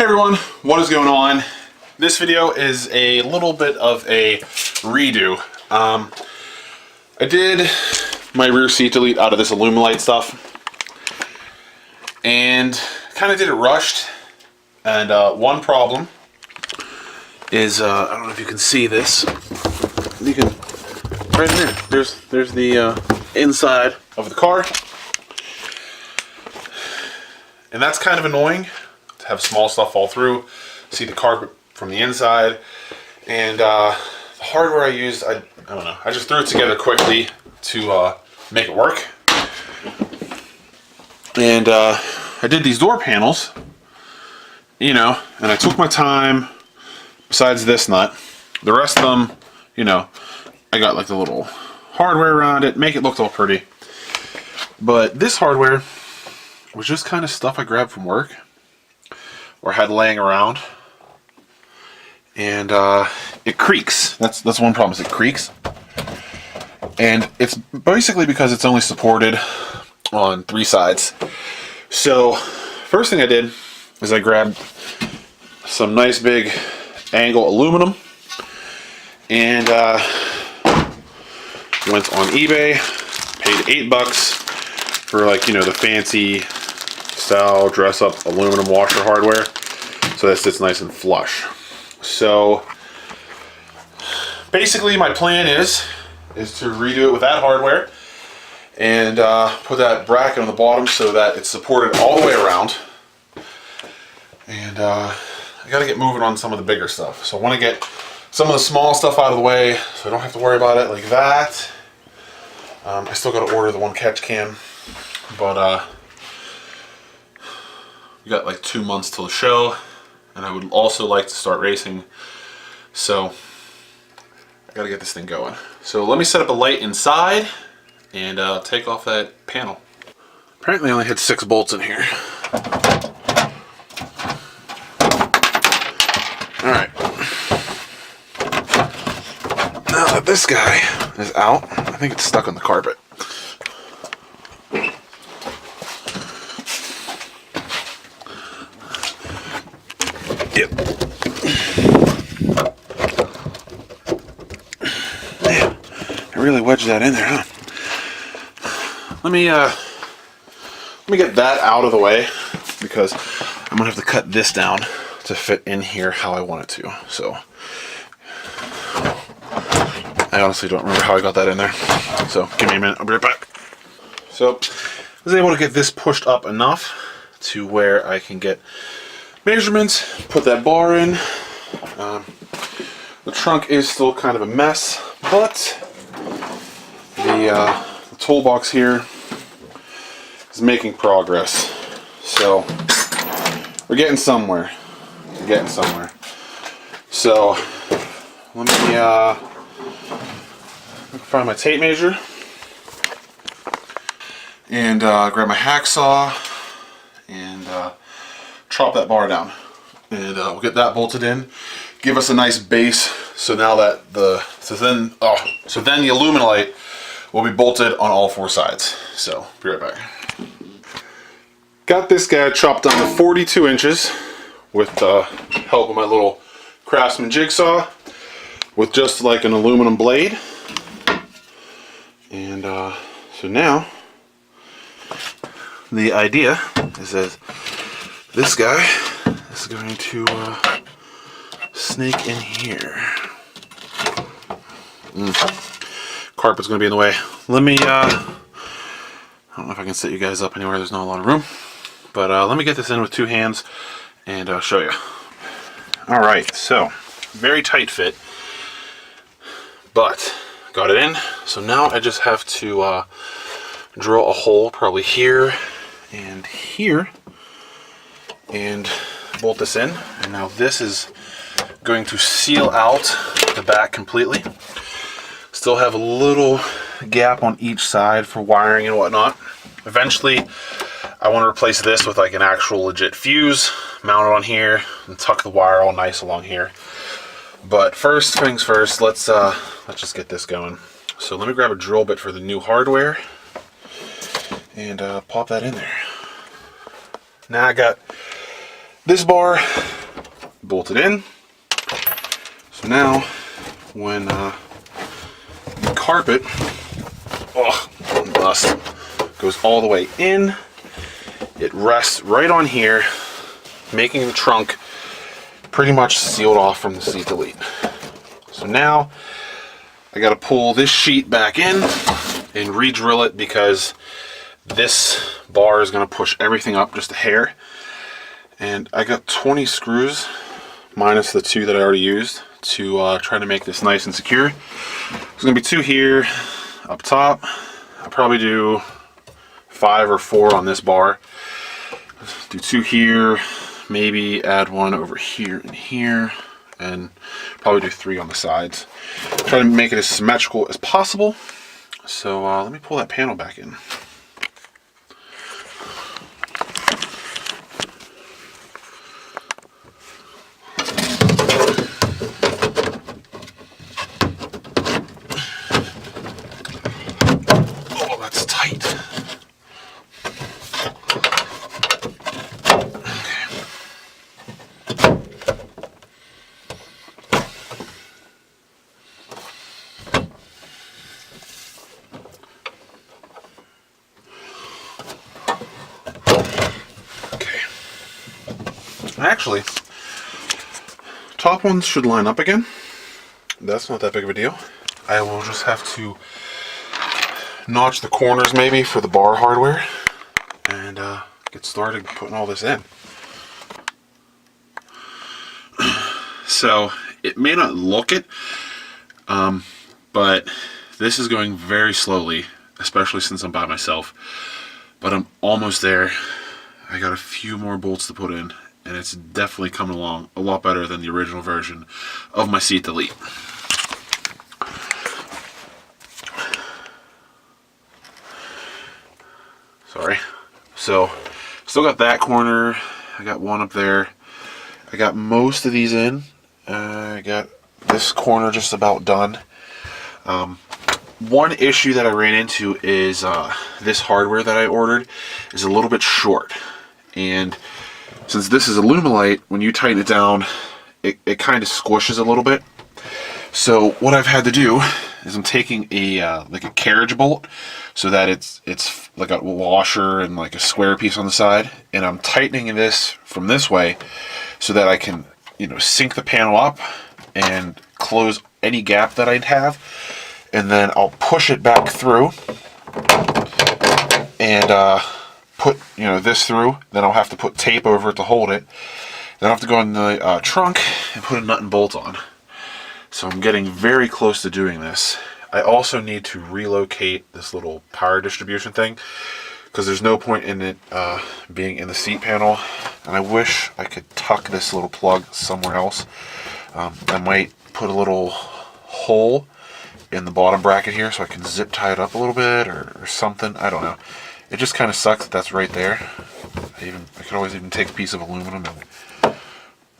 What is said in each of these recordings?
Hey everyone, what is going on? This video is a little bit of a redo. I did my rear seat delete out of this Alumilite stuff and kind of did it rushed. And one problem is, I don't know if you can see this. You can, right in there, there's the inside of the car. And that's kind of annoying to have small stuff fall through, see the carpet from the inside. And the hardware I used, I don't know, I just threw it together quickly to make it work. And I did these door panels, you know, and I took my time. Besides this nut, the rest of them, you know, I got like the little hardware around it, make it look all pretty. But this hardware was just kind of stuff I grabbed from work or had laying around, and it creaks. That's one problem, is it creaks. And it's basically because it's only supported on 3 sides. So first thing I did is I grabbed some nice big angle aluminum and went on eBay, paid $8 for, like, you know, the fancy style dress up aluminum washer hardware, so that sits nice and flush. So basically my plan is to redo it with that hardware and put that bracket on the bottom so that it's supported all the way around. And I gotta get moving on some of the bigger stuff. So I want to get some of the small stuff out of the way so I don't have to worry about it like that. I still gotta order the one catch cam, but we got like 2 months till the show, and I would also like to start racing, so I gotta get this thing going. So let me set up a light inside and take off that panel. Apparently I only had 6 bolts in here. Alright. Now that this guy is out, I think it's stuck on the carpet. Yep. Man, I really wedged that in there, huh? Let me get that out of the way, because I'm gonna have to cut this down to fit in here how I want it to. So I honestly don't remember how I got that in there. So give me a minute, I'll be right back. So I was able to get this pushed up enough to where I can get measurements, put that bar in. The trunk is still kind of a mess, but the toolbox here is making progress. So we're getting somewhere. We're getting somewhere. So let me find my tape measure and grab my hacksaw and chop that bar down, and we'll get that bolted in, give us a nice base. So now that then the Alumilite will be bolted on all 4 sides. So be right back. Got this guy chopped down to 42 inches with the help of my little Craftsman jigsaw with just like an aluminum blade. And so now the idea is that this guy is going to snake in here. Carpet's going to be in the way. Let me, I don't know if I can set you guys up anywhere, there's not a lot of room. But let me get this in with 2 hands and show you. Alright, so very tight fit, but got it in. So now I just have to drill a hole probably here and here and bolt this in. And now this is going to seal out the back completely. Still have a little gap on each side for wiring and whatnot. Eventually I want to replace this with like an actual legit fuse, mount it on here and tuck the wire all nice along here. But first things first, let's just get this going. So let me grab a drill bit for the new hardware and pop that in there. Now I got this bar bolted in. So now when the carpet bust goes all the way in, it rests right on here, making the trunk pretty much sealed off from the seat delete. So now I got to pull this sheet back in and re-drill it, because this bar is going to push everything up just a hair. And I got 20 screws minus the 2 that I already used to try to make this nice and secure. There's going to be 2 here up top. I'll probably do 5 or 4 on this bar. Do 2 here, maybe add 1 over here and here, and probably do 3 on the sides. Try to make it as symmetrical as possible. So let me pull that panel back in. Oh, that's tight. Actually, top ones should line up again. That's not that big of a deal. I will just have to notch the corners maybe for the bar hardware and get started putting all this in. So it may not look it, but this is going very slowly, especially since I'm by myself. But I'm almost there. I got a few more bolts to put in, and it's definitely coming along a lot better than the original version of my seat delete. Sorry. So, still got that corner. I got one up there. I got most of these in. I got this corner just about done. One issue that I ran into is this hardware that I ordered is a little bit short. And since this is Alumilite, when you tighten it down, it kind of squishes a little bit. So what I've had to do is I'm taking a like a carriage bolt, so that it's like a washer and like a square piece on the side, and I'm tightening this from this way so that I can, you know, sink the panel up and close any gap that I'd have, and then I'll push it back through and put, you know, this through. Then I'll have to put tape over it to hold it. Then I'll have to go in the trunk and put a nut and bolt on. So I'm getting very close to doing this. I also need to relocate this little power distribution thing, because there's no point in it being in the seat panel. And I wish I could tuck this little plug somewhere else. I might put a little hole in the bottom bracket here so I can zip tie it up a little bit or something. I don't know. It just kind of sucks that that's right there. I could always even take a piece of aluminum and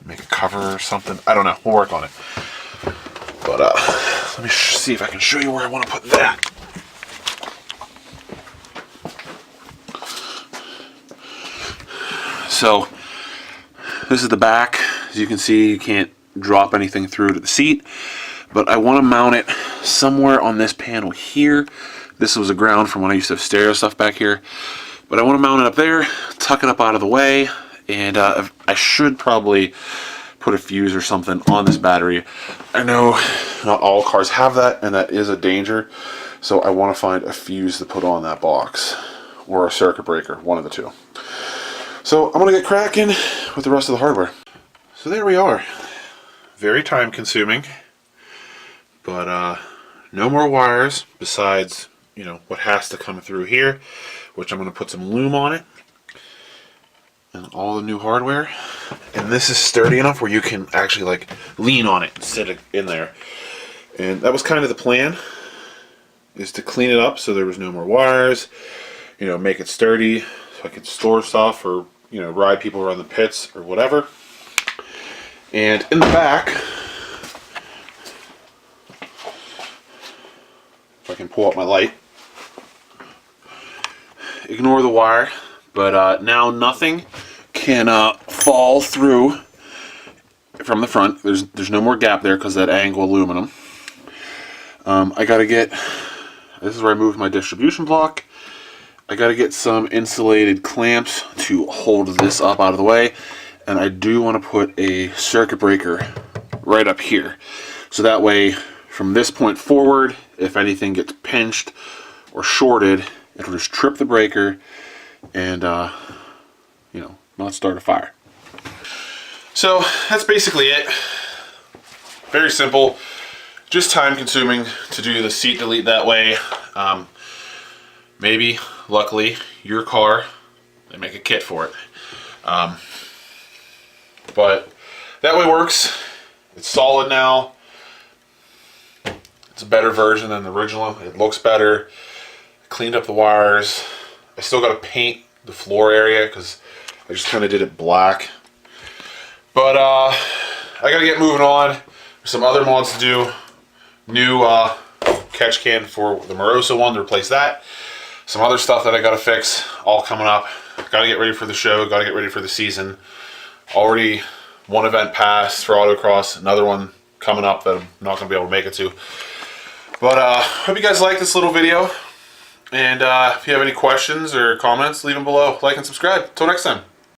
make a cover or something. I don't know. We'll work on it. But let me see if I can show you where I want to put that. So this is the back. As you can see, you can't drop anything through to the seat, but I want to mount it somewhere on this panel here. This was a ground from when I used to have stereo stuff back here, but I want to mount it up there, tuck it up out of the way, and I should probably put a fuse or something on this battery. I know not all cars have that, and that is a danger, so I want to find a fuse to put on that box, or a circuit breaker, one of the two. So I'm going to get cracking with the rest of the hardware. So there we are. Very time consuming, but no more wires besides, you know, what has to come through here, which I'm going to put some loom on it, and all the new hardware. And this is sturdy enough where you can actually like lean on it and sit it in there. And that was kind of the plan, is to clean it up so there was no more wires, you know, make it sturdy so I could store stuff, or, you know, ride people around the pits or whatever. And in the back, if I can pull up my light, ignore the wire, but now nothing can fall through from the front. There's no more gap there because that angle aluminum. I gotta get, this is where I moved my distribution block. I gotta get some insulated clamps to hold this up out of the way. And I do want to put a circuit breaker right up here. So that way, from this point forward, if anything gets pinched or shorted, it'll just trip the breaker and, you know, not start a fire. So that's basically it. Very simple. Just time consuming to do the seat delete that way. Maybe, luckily, your car, they make a kit for it. But that way works. It's solid now. It's a better version than the original. It looks better. I cleaned up the wires. I still got to paint the floor area because I just kind of did it black. But I got to get moving on. There's some other mods to do. New catch can for the Moroso one to replace that. Some other stuff that I got to fix, all coming up. Got to get ready for the show. Got to get ready for the season. Already one event passed for autocross. Another one coming up that I'm not going to be able to make it to. But hope you guys like this little video. And if you have any questions or comments, leave them below. Like and subscribe. Till next time.